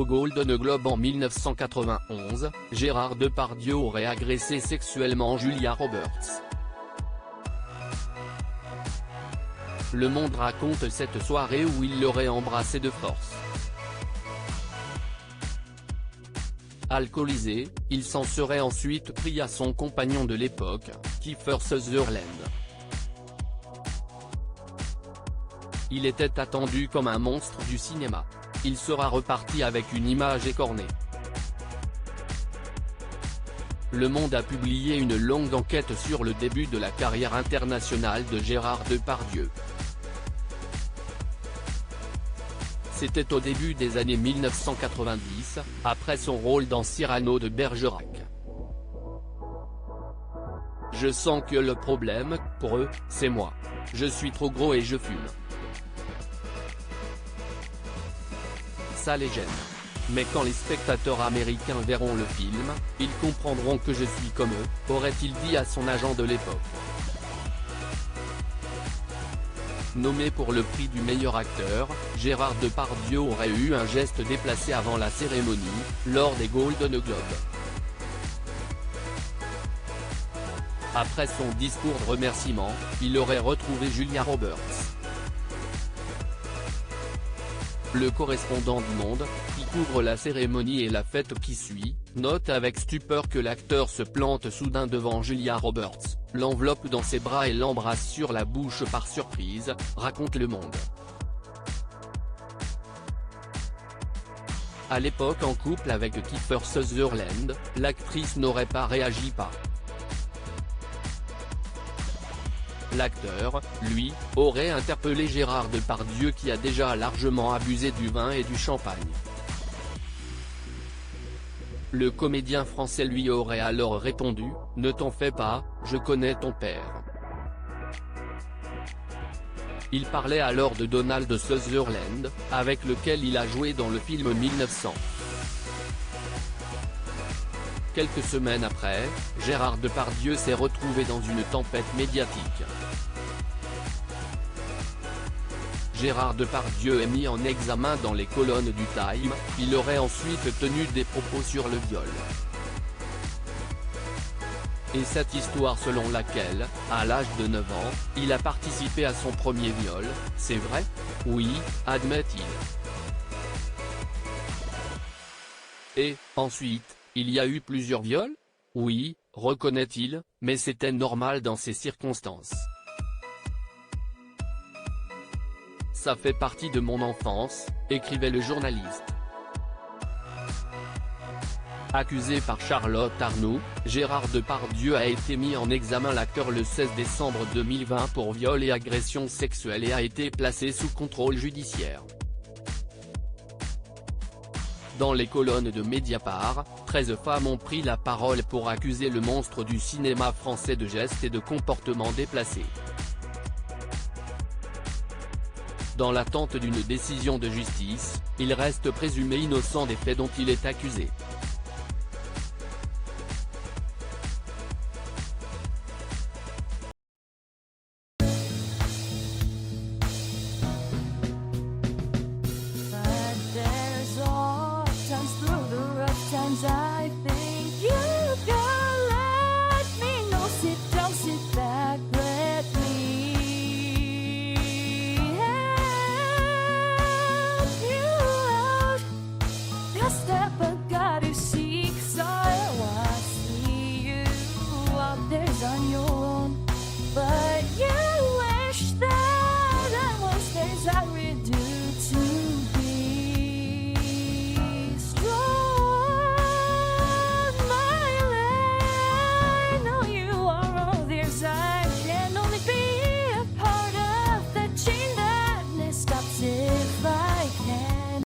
Au Golden Globe en 1991, Gérard Depardieu aurait agressé sexuellement Julia Roberts. Le Monde raconte cette soirée où il l'aurait embrassée de force. Alcoolisé, il s'en serait ensuite pris à son compagnon de l'époque, Kiefer Sutherland. Il était attendu comme un monstre du cinéma. Il sera reparti avec une image écornée. Le Monde a publié une longue enquête sur le début de la carrière internationale de Gérard Depardieu. C'était au début des années 1990, après son rôle dans Cyrano de Bergerac. Je sens que le problème, pour eux, c'est moi. Je suis trop gros et je fume. Ça les gêne. Mais quand les spectateurs américains verront le film, ils comprendront que je suis comme eux, aurait-il dit à son agent de l'époque. Nommé pour le prix du meilleur acteur, Gérard Depardieu aurait eu un geste déplacé avant la cérémonie, lors des Golden Globes. Après son discours de remerciement, il aurait retrouvé Julia Roberts. Le correspondant du Monde, qui couvre la cérémonie et la fête qui suit, note avec stupeur que l'acteur se plante soudain devant Julia Roberts, l'enveloppe dans ses bras et l'embrasse sur la bouche par surprise, raconte Le Monde. À l'époque en couple avec Kiefer Sutherland, l'actrice n'aurait pas réagi pas. L'acteur, lui, aurait interpellé Gérard Depardieu qui a déjà largement abusé du vin et du champagne. Le comédien français lui aurait alors répondu « Ne t'en fais pas, je connais ton père ». Il parlait alors de Donald Sutherland, avec lequel il a joué dans le film 1900. Quelques semaines après, Gérard Depardieu s'est retrouvé dans une tempête médiatique. Gérard Depardieu est mis en examen dans les colonnes du Time, il aurait ensuite tenu des propos sur le viol. Et cette histoire selon laquelle, à l'âge de 9 ans, il a participé à son premier viol, c'est vrai? Oui, admet-il. Et, ensuite, il y a eu plusieurs viols? Oui, reconnaît-il, mais c'était normal dans ces circonstances. Ça fait partie de mon enfance, écrivait le journaliste. Accusé par Charlotte Arnoult, Gérard Depardieu a été mis en examen l'acteur le 16 décembre 2020 pour viol et agression sexuelle et a été placé sous contrôle judiciaire. Dans les colonnes de Mediapart, 13 femmes ont pris la parole pour accuser le monstre du cinéma français de gestes et de comportements déplacés. Dans l'attente d'une décision de justice, il reste présumé innocent des faits dont il est accusé.